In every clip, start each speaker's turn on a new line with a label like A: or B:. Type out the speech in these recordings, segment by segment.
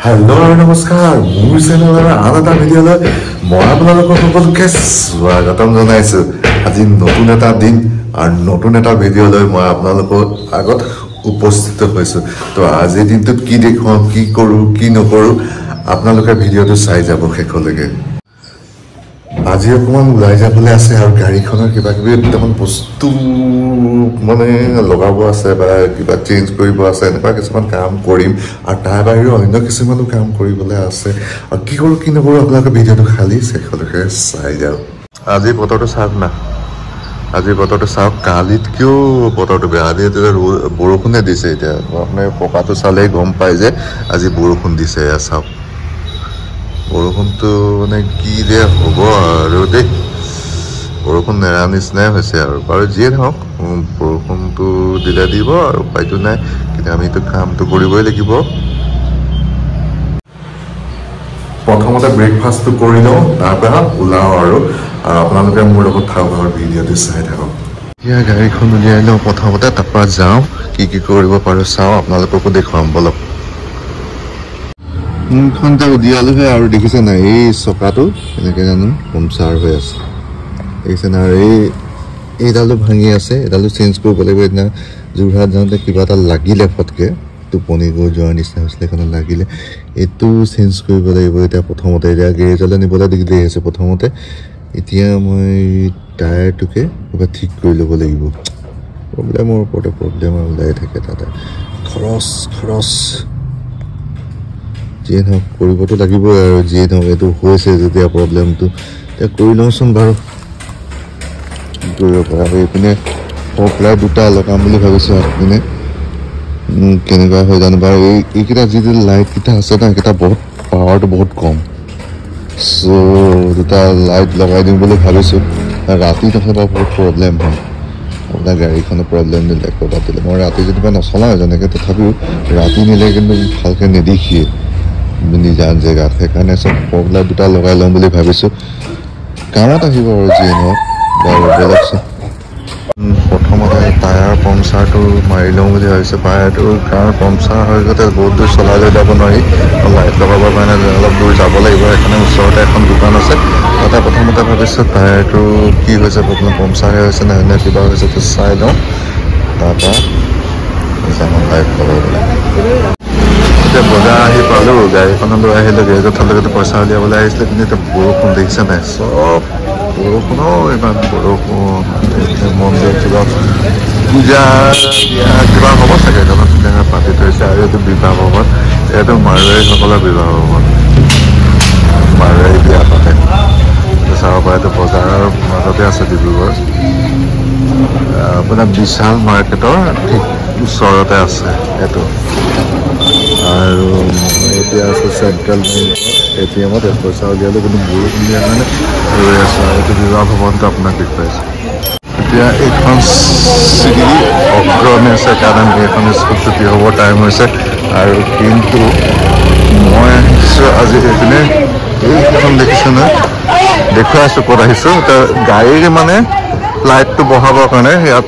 A: Hello' আৰু নমস্কাৰ মোৰ চেনেলৰ আন এটা ভিডিঅ'লৈ মই আপোনালোকক সকলোকে স্বাগতম জনাইছোঁ। আজি নতুন এটা দিন আৰু নতুন এটা ভিডিঅ'লৈ মই আপোনালোকৰ আগত উপস্থিত হৈছোঁ। তো আজিৰ দিনটোত কি দেখুৱাম, কি কৰোঁ, কি নকৰোঁ, আপোনালোকে ভিডিঅ'টো চাই যাব শেষলৈকে। আজি অকণমান ওলাই যাবলৈ আছে আৰু গাড়ীখনৰ কিবা কিবি দুটামান বস্তু মানে লগাব আছে বা কিবা চেঞ্জ কৰিব আছে, এনেকুৱা কিছুমান কাম কৰিম আৰু তাৰ বাহিৰেও অন্য কিছুমানো কাম কৰিবলৈ আছে। আৰু কি কৰোঁ কি নকৰোঁ আপোনালোকে ভিডিঅ'টো খালি শেষলৈকে চাই যাওক। আজি বতৰটো চাওক না, আজি বতৰটো চাওক, কালিতকৈও বতৰটো বেয়া। আজি বৰষুণে দিছে। এতিয়া আপোনাৰ পকাটো চালেই গম পায় যে আজি বৰষুণ দিছে। এয়া চাওক, বৰষুণটো মানে কি যে হ'ব আৰু দেই, বৰষুণ নেৰা নিচিনাই হৈছে আৰু বাৰু যিয়ে নহওক, বৰষুণটো দিলে দিব আৰু উপায়টো নাই, কিন্তু আমিতো কামটো কৰিবই লাগিব। প্ৰথমতে ব্ৰেকফাষ্টটো কৰি লওঁ, তাৰপৰা ওলাওঁ আৰু আপোনালোকে মোৰ লগত থাকক আৰু ভিডিঅ'টো চাই থাকক। এতিয়া গাড়ীখন উলিয়াই লওঁ প্ৰথমতে, তাৰপৰা যাওঁ, কি কি কৰিব পাৰোঁ চাওঁ, আপোনালোককো দেখুৱাম বলক। মোৰখনতে উলিয়ালোহে আৰু দেখিছে নাই, এই চকাটো এনেকৈ জানো পামচাৰ হৈ আছে, দেখিছে নাই। আৰু এইডালো ভাঙি আছে, এইডালো চেঞ্জ কৰিব লাগিব। সেইদিনা যোৰহাট যাওঁতে কিবা এটা লাগিলে ফটকৈ, টোপনি গৈ যোৱাৰ নিচিনা হৈছিলে, সেইখনত লাগিলে, এইটো চেঞ্জ কৰিব লাগিব। এতিয়া প্ৰথমতে এতিয়া গেৰেজলৈ নিবলৈ দিগদাৰি হৈছে প্ৰথমতে। এতিয়া মই টায়াৰটোকে কিবা ঠিক কৰি ল'ব লাগিব। প্ৰব্লেমৰ ওপৰতে প্ৰব্লেম ওলাই থাকে, তাতে খৰচ যিয়ে নহওক কৰিবতো লাগিবই আৰু, যিয়ে নহওক এইটো হৈছে যেতিয়া প্ৰব্লেমটো এতিয়া কৰি লওঁচোন বাৰু। কৰিব পৰা এইপিনে ফগলাইট দুটা লগাম বুলি ভাবিছোঁ। আগপিনে কেনেকুৱা হৈ জানো বাৰু। এইকেইটা যি লাইটকেইটা আছে ন, সেইকেইটা বহুত পাৱাৰটো বহুত কম, চ' দুটা লাইট লগাই দিম বুলি ভাবিছোঁ। ৰাতি নহ'লে বহুত প্ৰব্লেম হয়, আপোনাৰ গাড়ীখনৰ প্ৰব্লেম দিলে ক'ৰবাত দিলে। মই ৰাতি যেনিবা নচলাওঁ যেনেকৈ, তথাপিও ৰাতি নিলে কিন্তু ভালকৈ নেদেখিয়ে নিজান জেগাত, সেইকাৰণে চব ফগলাইট দুটা লগাই ল'ম বুলি ভাবিছোঁ। কামত আহিব আৰু যিয়ে নহওক বাৰু বেলেগচোন। প্ৰথমতে টায়াৰ পামচাৰটো মাৰি লওঁ বুলি ভাবিছোঁ। টায়াৰটো কাৰণ পামচাৰ হৈ গ'লে বহুত দূৰ চলাই লৈ যাব নোৱাৰি, লাইট লগাবৰ কাৰণে অলপ দূৰ যাব লাগিব। সেইকাৰণে ওচৰতে এখন দোকান আছে, তাতে প্ৰথমতে ভাবিছোঁ টায়াৰটো কি হৈছে, প্ৰব্লেম পামচাৰহে হৈছে নে অন্য কিবা হৈছে, তো চাই লওঁ, তাৰপৰা যাম লাইট লগাবলৈ। এতিয়া বজাৰ আহি পালোঁ, গাড়ীখনত লৈ আহিলোঁ, গেৰেজত থ'লেতো পইচা উলিয়াবলৈ আহিছিলোঁ, কিন্তু এতিয়া বৰষুণ দেখিছে নাই, চব বৰষুণো ইমান বৰষুণ। মন্দিৰ কিবা পূজা বিয়া কিবা হ'ব চাগে, ধৰক ধুনীয়াকৈ পাতি থৈছে। আৰু এইটো বিবাহ ভৱন, এইটো মাৰোৱাৰীসকলৰ বিবাহ ভৱন, মাৰোৱাৰী বিয়া পাতে চাব পাৰে। এইটো বজাৰৰ মাজতে আছে ডিব্ৰুগড়, আপোনাৰ বিশাল মাৰ্কেটৰ ঠিক ওচৰতে আছে এইটো। আৰু এতিয়া আছে চেণ্ট্ৰেল বেংকৰ ATM-ত পইচা উলিয়ালোঁ, কিন্তু বৰষুণ দিয়াৰ কাৰণে ৰৈ আছোঁ। আৰু এইটো বিবাহ ভৱনটো আপোনাক দেখুৱাইছোঁ। এতিয়া এইখন অগ্ৰনেশ একাডেমী, এইখন স্কুল ছুটি হ'বৰ টাইম হৈছে। আৰু কিন্তু মই আহিছোঁ আজি এইপিনে, এইখন দেখিছোঁ নহয়, দেখুৱাই আছোঁ ক'ত আহিছোঁ। এতিয়া গাড়ীৰ মানে লাইটটো বহাবৰ কাৰণে ইয়াত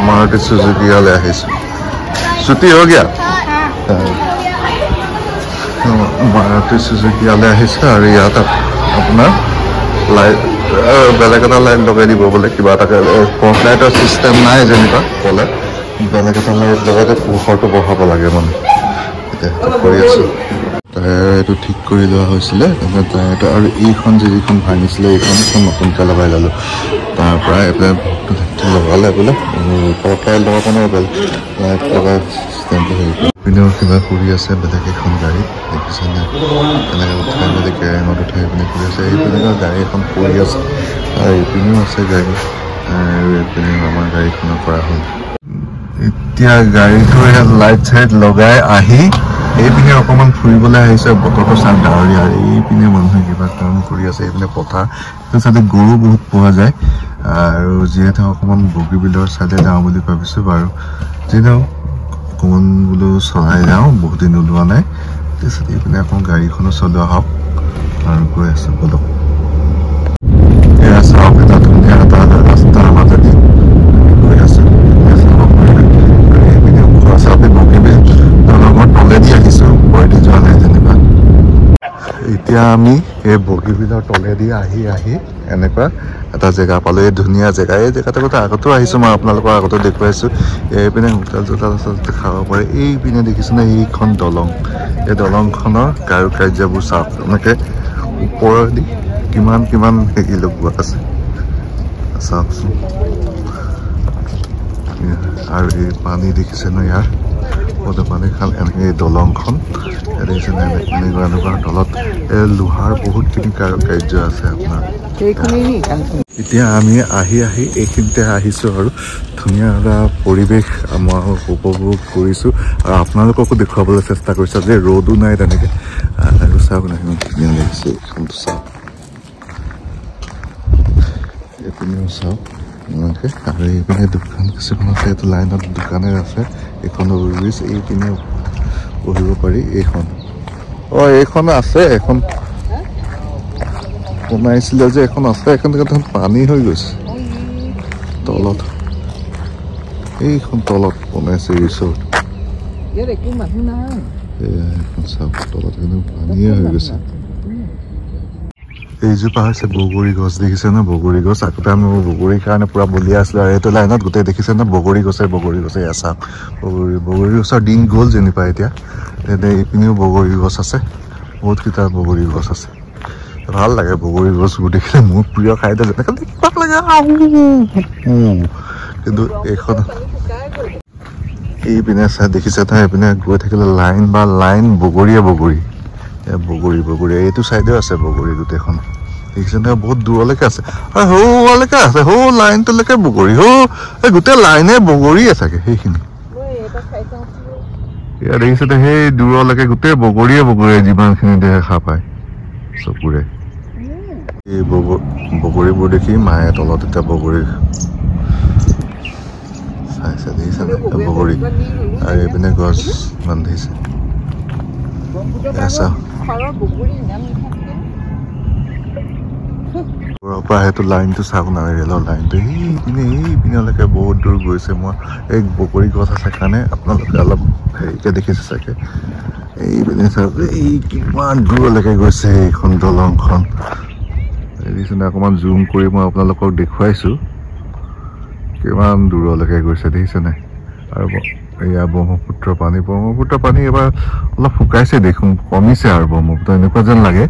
A: মাৰুতি চুজুকি ইয়ালৈ আহিছোঁ। ছুটি হৈ গয়া মাৰুতি চুজুকি ইয়ালৈ আহিছোঁ। আৰু ইয়াত আপোনাৰ লাইট বেলেগ এটা লাইট লগাই দিব বোলে, কিবা এটা ফগ লাইটৰ চিষ্টেম নাই যেনিবা, ক'লে বেলেগ এটা লাইট লগাই পোহৰটো বঢ়াব লাগে মানে। এতিয়া সেইটো কৰি আছোঁ। টায়াৰ এইটো ঠিক কৰি লোৱা হৈছিলে, টায়াৰটো আৰু এইখন যিখন ভাঙিছিলে এইখন নতুনকৈ লগাই ল'লোঁ। তাৰপৰা এইফালে লগালে বোলে ফগ লাইট লগাব নোৱাৰে, বেলেগ লাইট লগাই চিষ্টেমটো হেৰি কৰি পিনেও কিবা কৰি আছে বেলেগ এখন গাড়ী, দেখিছেনে তেনেকৈ উঠাই মেলি কেৰেঙত উঠাই পিনে কৰি আছে। এইপিনে গাড়ী এখন পৰি আছে আৰু এইপিনেও আছে গাড়ী, আৰু এইপিনে আমাৰ গাড়ীখনৰ পৰা হ'ল। এতিয়া গাড়ীটো লাইট চাইট লগাই আহি এইপিনে অকণমান ফুৰিবলৈ আহিছে। বতৰটো চাই ডাৱৰীয়া, এইপিনে মানুহে কিবা কাম কৰি আছে। এইপিনে পথাৰ, সেইটো চাইডে গৰু বহুত পোৱা যায়। আৰু যিহেতু অকণমান বগীবিলৰ চাইডে যাওঁ বুলি ভাবিছোঁ বাৰু, যিহেতু অকণমান বোলো চলাই যাওঁ, বহুত দিন ওলোৱা নাই। তাৰপিছত এইপিনে অকণ গাড়ীখনো চলোৱা হওক আৰু গৈ আছোঁ বলক। এয়া চাওক, এটা ধুনীয়া এটা ৰাস্তাৰ মাজেদি গৈ আছোঁ, চাব পাৰিলে। আৰু এইপিনে ওখ আছে, বগীবিল দলঙৰ এতিয়া আমি এই বগীবিলৰ তলেদি আহি আহি এনেকুৱা এটা জেগা পালোঁ। এই ধুনীয়া জেগা, এই জেগাটোত আগতেও আহিছোঁ, মই আপোনালোকৰ আগতে দেখুৱাইছোঁ। এইপিনে হোটেল চোটেল আচলতে খাব পাৰে। এইপিনে দেখিছেনে এইখন দলং, এই দলংখনৰ কাৰুকাৰ্যবোৰ চাওক, এনেকৈ ওপৰেদি কিমান কিমান হেৰি লগোৱা আছে চাওকচোন। আৰু এই পানী দেখিছেনে ইয়াৰ পানীখন, এনেকৈ এই দলংখন দেখিছেনে এনেকুৱা এনেকুৱা তলত এই লোহাৰ বহুতখিনি কাৰুকাৰ্য আছে আপোনাৰ। এতিয়া আমি আহি আহি এইখিনিতে আহিছোঁ আৰু ধুনীয়া এটা পৰিৱেশ আমাৰ উপভোগ কৰিছোঁ আৰু আপোনালোককো দেখুৱাবলৈ চেষ্টা কৰিছোঁ যে ৰ'দো নাই তেনেকৈ। আৰু চাওক না ইমান ধুনীয়া লাগিছে এইখনটো চাওক, এইপিনেও চাওক এনেকৈ। আৰু এইপিনে দোকান কিছুমান আছে, এইটো লাইনত দোকানে আছে। এইখন ব্ৰিজ, এইপিনে বহিব পাৰি। এইখন এইখন আছে, এখন বনাইছিলে যে এখন আছে, এখন পানী হৈ গৈছে তলত। এইখন তলত বনাইছে ৰিচৰ্ট, এইখন চাওক তলত একদম পানীয়ে হৈ গৈছে। এইজোপা হৈছে বগৰী গছ, দেখিছে ন বগৰী গছ। আগতে আমি বগৰীৰ কাৰণে পুৰা বলিয়া আছিলোঁ আৰু এইটো লাইনত গোটেই দেখিছে ন বগৰী গছে এয়া চাওক বগৰী গছৰ দিন গ'ল যেনিবা এতিয়া। তেনে এইপিনেও বগৰী গছ আছে, বহুতকেইটা বগৰী গছ আছে। ভাল লাগে বগৰী গছবোৰ দেখিলে, মোৰ প্ৰিয় খাদ্য যেনেকৈ দেখিব লাগে। কিন্তু এইখন এইপিনে চাই দেখিছে নহয়, এইপিনে গৈ থাকিলে লাইন বা লাইন বগৰীয়ে বগৰী, বগৰী বগৰী। এইটো চাইডেও আছে বগৰী গোটেইখন, দেখিছে নহয় বহুত দূৰলৈকে আছে আৰু সৰুলৈকে আছে, সৰু লাইনটোলৈকে বগৰী, এই গোটেই লাইনে বগৰীয়ে থাকে সেইখিনি। ইয়াত দেখিছে সেই দূৰলৈকে গোটেই বগৰীয়ে বগৰীয়ে যিমানখিনি দেখা পায় চকুৰে। এই বগৰীবোৰ দেখি মায়ে তলত এতিয়া বগৰী চাইছে, দেখিছে বগৰী। আৰু এইপিনে গছ বান্ধিছে, ওপৰৰ পৰা সেইটো লাইনটো চাওক না, ৰেলৰ লাইনটো এইপিনেলৈকে বহুত দূৰ গৈছে। মই এই বগৰী গছ আছে কাৰণে আপোনালোকে অলপ হেৰিকৈ দেখিছে চাগে। এইপিনে চাওক এই কিমান দূৰলৈকে গৈছে এইখন দলংখন, দেখিছেনে? অকণমান জুম কৰি মই আপোনালোকক দেখুৱাইছোঁ কিমান দূৰলৈকে গৈছে, দেখিছেনে? আৰু এয়া ব্ৰহ্মপুত্ৰ পানী এবাৰ অলপ শুকাইছে দেখোন, কমিছে আৰু ব্ৰহ্মপুত্ৰ এনেকুৱা যেন লাগে।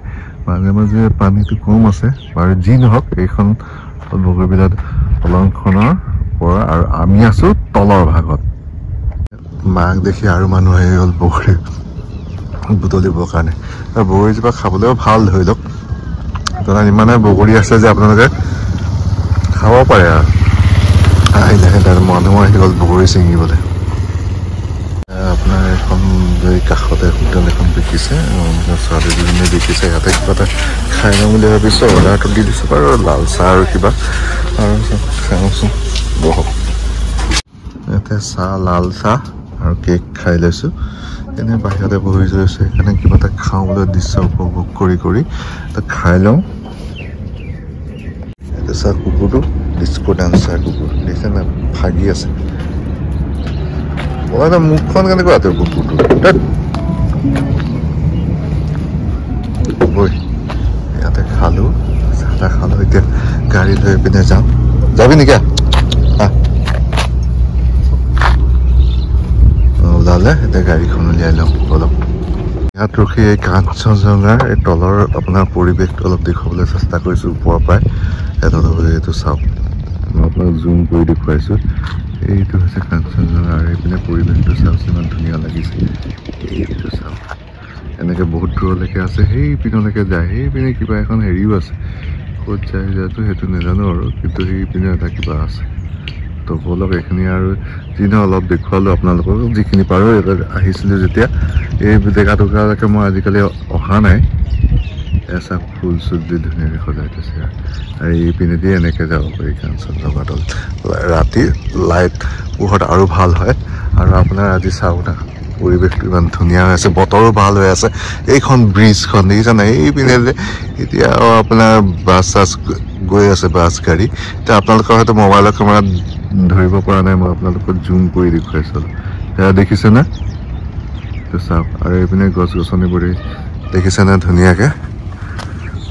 A: মাজে মাজে পানীটো কম আছে বাৰু, যি নহওক এইখন বগীবিল দলংখনৰ পৰা। আৰু আমি আছোঁ তলৰ ভাগত। মাক দেখি আৰু মানুহ আহি গ'ল বগৰী বুটলিবৰ কাৰণে। আৰু বগৰীজোপা খাবলৈও ভাল, ধৰি লওক ইমানে বগৰী আছে যে আপোনালোকে খাব পাৰে আৰু আহিলে। তাৰ মানুহ আহি গ'ল বগৰী ছিঙিবলৈ। আপোনাৰ এখন কাষতে হোটেল এখন দেখিছে, ছোৱালী দুজনীয়ে দেখিছে। ইয়াতে কিবা এটা খাই লওঁ বুলি ভাবিছোঁ, অৰ্ডাৰটো দি দিছোঁ বাৰু, লাল চাহ আৰু কিবা। আৰু চাওঁচোন বহক, ইয়াতে চাহ, লাল চাহ আৰু কেক খাই লৈছোঁ। এনে বাহিৰতে বহি লৈছোঁ, সেইকাৰণে কিবা এটা খাওঁ বুলি দৃশ্য উপভোগ কৰি খাই লওঁ। এইটো চাহ কুকুৰটো ডিস্কো ডান্সাৰ কুকুৰ, দেখিছে না ভাগি আছে। মুখখন কেনেকুৱা তোৰ কুকুৰটো, ইয়াতে খালোঁ, চাহ তাহ খালোঁ। এতিয়া গাড়ী লৈ পিনে যাওঁ, যাবি নেকি? ওলালে এতিয়া গাড়ীখন উলিয়াই লওঁ অলপ। ইয়াত ৰখি এই কাঞ্চনজংঘাৰ এই তলৰ আপোনাৰ পৰিৱেশটো অলপ দেখুৱাবলৈ চেষ্টা কৰিছোঁ ওপৰৰ পৰাই। এইটো চাওক, মই আপোনাক জুম কৰি দেখুৱাইছোঁ। এইটো হৈছে কাঞ্চনজংঘা আৰু এইপিনে পৰিৱেশটো চাওক ইমান ধুনীয়া লাগিছে। এইটো চাওক এনেকৈ বহুত দূৰলৈকে আছে, সেইপিনলৈকে যায়। সেইপিনে কিবা এখন হেৰিও আছে, ক'ত যায় যিহেতু সেইটো নাজানো আৰু, কিন্তু সেইপিনে এটা কিবা আছে। তো ব'লক এইখিনি আৰু যি নহয় অলপ দেখুৱালোঁ আপোনালোকক যিখিনি পাৰোঁ। আহিছিলোঁ যেতিয়া এই জেগাটুকুৰালৈকে মই আজিকালি অহা নাই। এচা ফুল চুল দি ধুনীয়াকৈ সজাই থৈছে আৰু এইপিনেদি এনেকৈ যাব পাৰি কাঞ্চনজংঘা তল। ৰাতি লাইট পোহৰত আৰু ভাল হয়। আৰু আপোনাৰ আজি চাওক না পৰিৱেশটো ইমান ধুনীয়া হৈ আছে, বতৰো ভাল হৈ আছে। এইখন ব্ৰিজখন দেখিছে নাই, এইপিনে যে এতিয়া আপোনাৰ বাছ চাছ গৈ আছে, বাছ গাড়ী। এতিয়া আপোনালোকৰ হয়তো মোবাইলৰ কেমেৰাত ধৰিব পৰা নাই, মই আপোনালোকক জুম কৰি দেখুৱাইছোঁ। সেয়া দেখিছেনে? চাওক আৰু এইপিনে গছ গছনিবোৰ দেখিছেনে ধুনীয়াকৈ।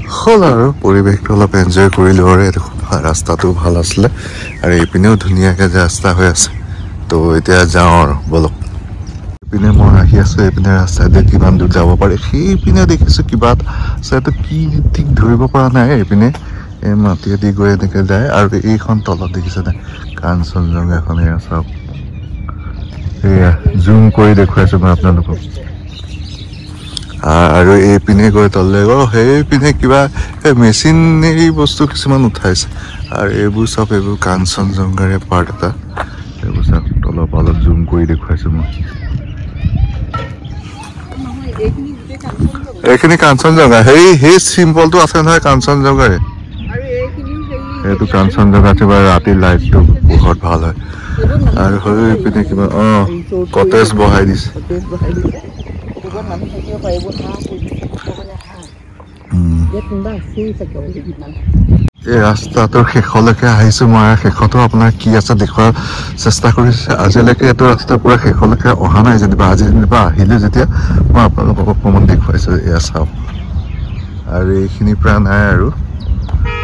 A: হ'ল আৰু পৰিৱেশটো অলপ এনজয় কৰিলোঁ আৰু এইটো ৰাস্তাটো ভাল আছিলে আৰু এইপিনেও ধুনীয়াকৈ যে ৰাস্তা হৈ আছে তো এতিয়া যাওঁ আৰু বলক এইপিনে মই আহি আছোঁ এইপিনে ৰাস্তাতে কিমান দূৰ যাব পাৰে সেইপিনে দেখিছোঁ কিবা এটা কি ঠিক ধৰিব পৰা নাই এইপিনে এই মাটিয়েদি গৈ এনেকৈ যায় আৰু এইখন তলত দেখিছেনে কাঞ্চনজংঘা এখন এয়া চাওক এয়া জুম কৰি দেখুৱাইছোঁ মই আপোনালোকক আৰু এইপিনে গৈ তললৈ সেইপিনে কিবা মেচিনেৰী বস্তু কিছুমান উঠাইছে আৰু এইবোৰ চব এইবোৰ কাঞ্চনজংঘাৰে পাৰ্ট এটা এইবোৰ চব তলৰ পৰা অলপ জুম কৰি দেখুৱাইছোঁ মই এইখিনি কাঞ্চনজংঘা সেই চিম্বলটো আছে নহয় কাঞ্চনজংঘাৰে এইটো কাঞ্চনজংঘা কিবা ৰাতি লাইটটো বহুত ভাল হয় আৰু সেইপিনে কিবা কটেজ বহাই দিছে এই ৰাস্তাটোৰ শেষলৈকে আহিছোঁ মই শেষতো আপোনাৰ কি আছে দেখুৱাৰ চেষ্টা কৰিছোঁ আজিলৈকে এইটো ৰাস্তা পুৰা শেষলৈকে অহা নাই যেনিবা আজি যেনিবা আহিলোঁ যেতিয়া মই আপোনালোকক অকণমান দেখুৱাইছোঁ এয়া চাওক আৰু এইখিনি প্ৰায় নাই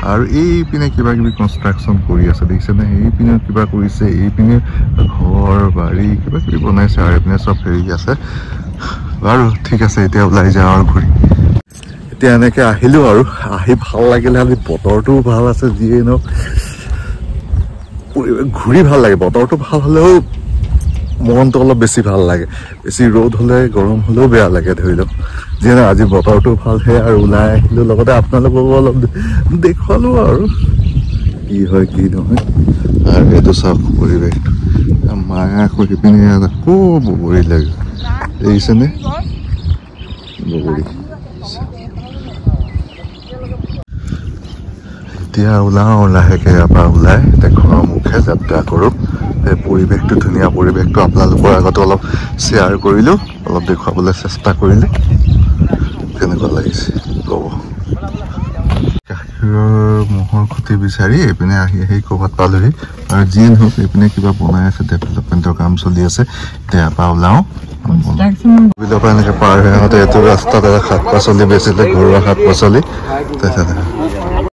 A: আৰু এইপিনে কিবা কিবি কনষ্ট্ৰাকশ্যন কৰি আছে দেখিছেনে এইপিনেও কিবা কৰিছে এইপিনে ঘৰ বাৰী কিবা কিবি বনাইছে আৰু এইপিনে চব হেৰি আছে বাৰু ঠিক আছে এতিয়া ওলাই যাওঁ আৰু ঘূৰি এতিয়া এনেকৈ আহিলোঁ আৰু আহি ভাল লাগিলে আজি বতৰটোও ভাল আছে যিয়ে নহওক ঘূৰি ভাল লাগে বতৰটো ভাল হ'লেও মনটো অলপ বেছি ভাল লাগে বেছি ৰ'দ হ'লে গৰম হ'লেও বেয়া লাগে ধৰি লওক যিয়ে আজি বতৰটো ভাল সেয়া আৰু ওলাই আহিলোঁ লগতে আপোনালোককো অলপ দেখুৱালোঁ আৰু কি হয় কি নহয় আৰু এইটো চাওক পৰিৱেশটো মায়ে আকৌ সিপিনে আকৌ বগৰী লাগে দেখিছেনে বগৰী এতিয়া ওলাওঁ লাহেকৈ ইয়াৰ পৰা ওলাই এতিয়া ঘৰৰ মুখে যাত্ৰা কৰোঁ এই পৰিৱেশটো ধুনীয়া পৰিৱেশটো আপোনালোকৰ আগতো অলপ শ্বেয়াৰ কৰিলোঁ অলপ দেখুৱাবলৈ চেষ্টা কৰিলোঁ কেনেকুৱা লাগিছে ক'ব গাখীৰৰ ম'হৰ খুঁটি বিচাৰি এইপিনে আহি ক'ৰবাত পালোহি আৰু যিয়ে নহওক এইপিনে কিবা বনাই আছে ডেভেলপমেণ্টৰ কাম চলি আছে এতিয়া ইয়াৰ পৰা ওলাওঁ বিলৰ পৰা এনেকৈ পাৰ হৈ আহোঁতে এইটো ৰাস্তাত এটা শাক পাচলি বেচিলে ঘৰুৱা শাক পাচলি